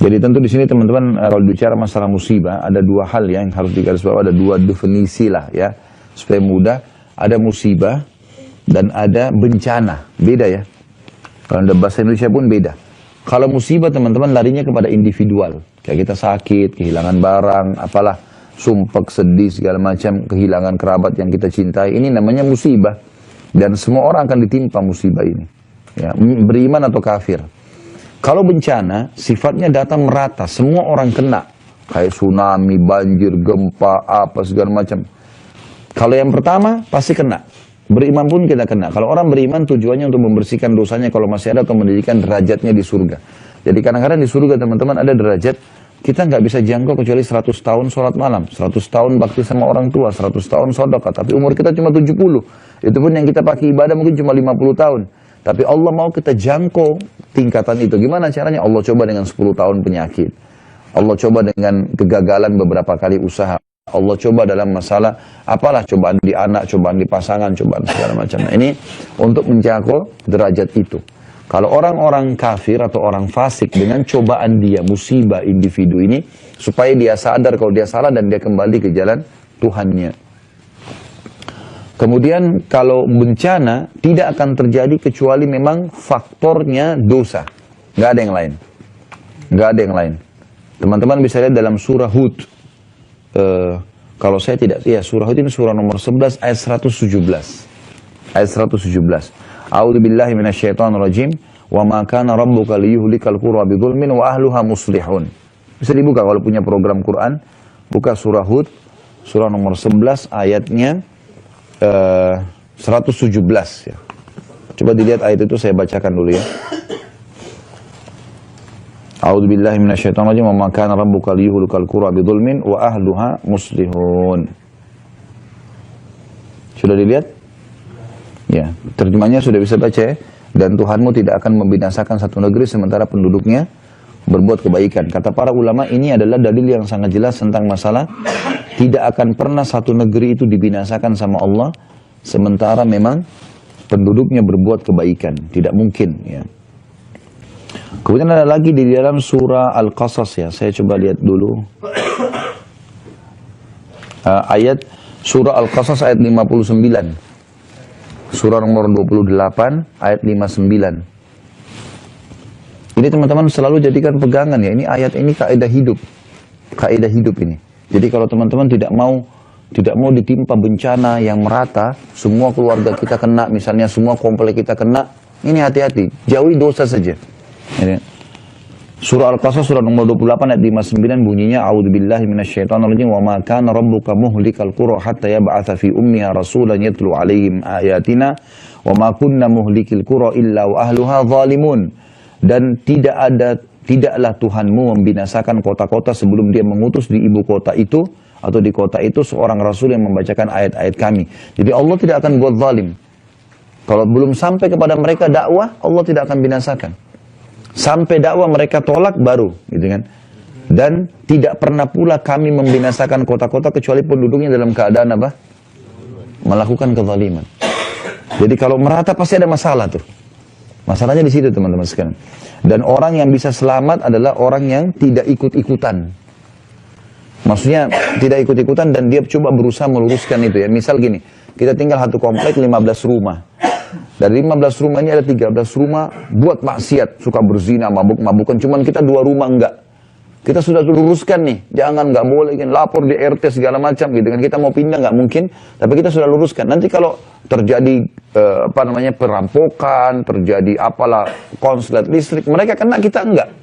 Jadi tentu di sini teman-teman kalau bicara masalah musibah ada dua hal ya, yang harus digarisbawahi, ada dua definisi lah ya supaya mudah. Ada musibah dan ada bencana, beda ya. Kalau dalam bahasa Indonesia pun beda. Kalau musibah teman-teman larinya kepada individual, kayak kita sakit, kehilangan barang, apalah, sumpek, sedih segala macam, kehilangan kerabat yang kita cintai, ini namanya musibah. Dan semua orang akan ditimpa musibah ini, ya, beriman atau kafir. Kalau bencana, sifatnya datang merata, semua orang kena. Kayak tsunami, banjir, gempa, apa segala macam. Kalau yang pertama, pasti kena. Beriman pun kita kena. Kalau orang beriman tujuannya untuk membersihkan dosanya kalau masih ada atau mendirikan derajatnya di surga. Jadi kadang-kadang di surga teman-teman ada derajat, kita nggak bisa jangkau kecuali 100 tahun sholat malam, 100 tahun bakti sama orang tua, 100 tahun sedekah. Tapi umur kita cuma 70. Itu pun yang kita pakai ibadah mungkin cuma 50 tahun. Tapi Allah mau kita jangkau tingkatan itu. Gimana caranya? Allah coba dengan 10 tahun penyakit. Allah coba dengan kegagalan beberapa kali usaha. Allah coba dalam masalah, apalah, cobaan di anak, cobaan di pasangan, cobaan segala macam. Nah, ini untuk menjangkau derajat itu. Kalau orang-orang kafir atau orang fasik dengan cobaan dia, musibah individu ini, supaya dia sadar kalau dia salah dan dia kembali ke jalan Tuhannya. Kemudian kalau bencana tidak akan terjadi kecuali memang faktornya dosa. Nggak ada yang lain. Nggak ada yang lain. Teman-teman bisa lihat dalam surah Hud. Kalau saya tidak, ya surah Hud ini surah nomor 11 ayat 117. Ayat 117. A'udzu billahi minasyaitonir rajim. Wa ma kana rabbuka liyuhlikal qura bidzulmin wa ahluha muslihun. Bisa dibuka kalau punya program Quran, buka surah Hud, surah nomor 11 ayatnya 117 ya. Coba dilihat ayat itu, saya bacakan dulu ya. A'udzu billahi minasyaitonir rajim. Wa ma kana rabbuka liyuhlikal qura bidzulmin wa ahluha muslihun. Sudah dilihat? Ya, terjemahnya sudah bisa baca ya. Dan Tuhanmu tidak akan membinasakan satu negeri sementara penduduknya berbuat kebaikan. Kata para ulama, ini adalah dalil yang sangat jelas tentang masalah tidak akan pernah satu negeri itu dibinasakan sama Allah sementara memang penduduknya berbuat kebaikan. Tidak mungkin ya. Kemudian ada lagi di dalam surah Al-Qasas ya. Saya coba lihat dulu. Ayat surah Al-Qasas ayat 59. Surah nomor 28 ayat 59. Ini teman-teman selalu jadikan pegangan ya. Ini ayat ini kaidah hidup. Kaidah hidup ini. Jadi kalau teman-teman tidak mau ditimpa bencana yang merata, semua keluarga kita kena, misalnya semua komplek kita kena, ini hati-hati. Jauhi dosa saja. Ini. Surah Al-Qasas surah nomor 28 ayat 59 bunyinya a'udzubillahi minasyaitonirrajim wa ma kana rabbuka muhlikal qura hatta yab'atsa fi ummiha rasulan yatlu 'alaihim ayatina wa ma kunna muhlikil qura illa wa ahluha zalimun. Dan tidaklah Tuhanmu membinasakan kota-kota sebelum dia mengutus di ibu kota itu atau di kota itu seorang rasul yang membacakan ayat-ayat kami. Jadi Allah tidak akan buat zalim. Kalau belum sampai kepada mereka dakwah, Allah tidak akan binasakan. Sampai dakwah mereka tolak baru, gitu kan? Dan tidak pernah pula kami membinasakan kota-kota kecuali penduduknya dalam keadaan apa? Melakukan kezaliman. Jadi kalau merata pasti ada masalah tuh. Masalahnya di situ teman-teman sekalian. Dan orang yang bisa selamat adalah orang yang tidak ikut-ikutan. Maksudnya tidak ikut-ikutan dan dia coba berusaha meluruskan itu ya. Misal gini, kita tinggal satu komplek 15 rumah. Dari 15 rumah ini ada 13 rumah buat maksiat, suka berzina, mabuk-mabukan. Cuman kita 2 rumah enggak. Kita sudah luruskan nih, jangan, nggak boleh kan, lapor di RT segala macam gitu kan. Kita mau pindah nggak mungkin, tapi kita sudah luruskan. Nanti kalau terjadi perampokan, terjadi apalah konslet listrik, mereka kena, kita enggak.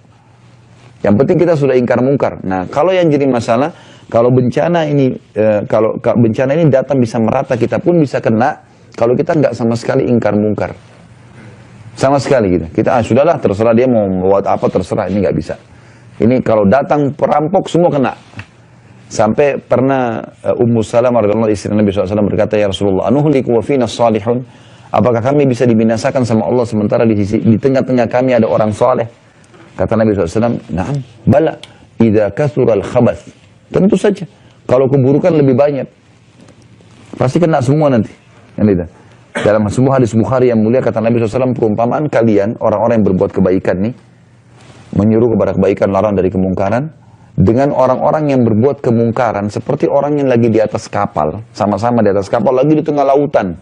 Yang penting kita sudah ingkar mungkar. Nah, kalau yang jadi masalah, kalau bencana ini bencana ini datang bisa merata, kita pun bisa kena. Kalau kita nggak sama sekali ingkar mungkar, sama sekali gitu. Kita sudahlah, terserah dia mau buat apa, terserah, ini nggak bisa. Ini kalau datang perampok semua kena. Sampai pernah Ummu Salamah radhiyallahu istri Nabi SAW berkata, ya Rasulullah, anuhliku wa fina salihun. Apakah kami bisa dibinasakan sama Allah sementara di tengah-tengah kami ada orang saleh? Kata Nabi SAW, na'am, bala, idza kathural khabath. Tentu saja, kalau keburukan lebih banyak, pasti kena semua nanti. Dalam sebuah hadis Bukhari yang mulia kata Nabi SAW, perumpamaan kalian orang-orang yang berbuat kebaikan nih, menyuruh kepada kebaikan, larang dari kemungkaran, dengan orang-orang yang berbuat kemungkaran seperti orang yang lagi di atas kapal, sama-sama di atas kapal, lagi di tengah lautan.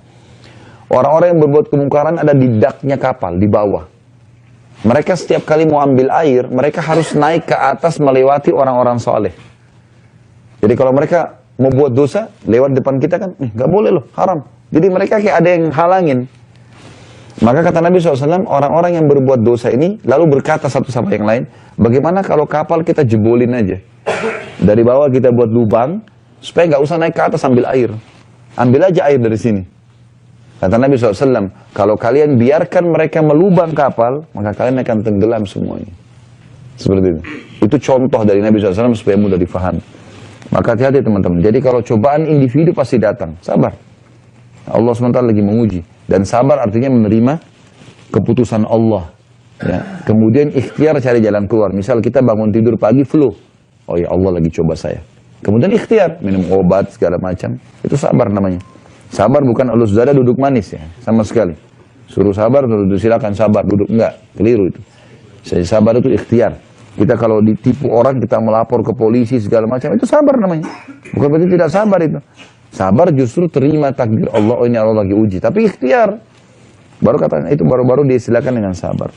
Orang-orang yang berbuat kemungkaran ada di daknya kapal, di bawah. Mereka setiap kali mau ambil air, mereka harus naik ke atas melewati orang-orang soleh. Jadi kalau mereka mau buat dosa, lewat depan kita kan, nggak boleh loh, haram. Jadi mereka kayak ada yang halangin. Maka kata Nabi SAW, orang-orang yang berbuat dosa ini lalu berkata satu sama yang lain, bagaimana kalau kapal kita jebolin aja? Dari bawah kita buat lubang, supaya nggak usah naik ke atas ambil air. Ambil aja air dari sini. Kata Nabi SAW, kalau kalian biarkan mereka melubang kapal, maka kalian akan tenggelam semuanya. Seperti itu. Itu contoh dari Nabi SAW supaya mudah difahami. Maka hati-hati teman-teman. Jadi kalau cobaan individu pasti datang. Sabar. Allah SWT lagi menguji. Dan sabar artinya menerima keputusan Allah. Ya. Kemudian ikhtiar cari jalan keluar. Misal kita bangun tidur pagi flu. Oh ya Allah lagi coba saya. Kemudian ikhtiar. Minum obat segala macam. Itu sabar namanya. Sabar bukan elus dada duduk manis ya. Sama sekali. Suruh sabar, silakan sabar. Duduk enggak. Keliru itu. Saya sabar itu ikhtiar. Kita kalau ditipu orang, kita melapor ke polisi segala macam. Itu sabar namanya. Bukan berarti tidak sabar itu. Sabar justru terima takdir Allah, oh ini Allah lagi uji. Tapi ikhtiar. Baru katanya itu baru-baru diistilahkan dengan sabar.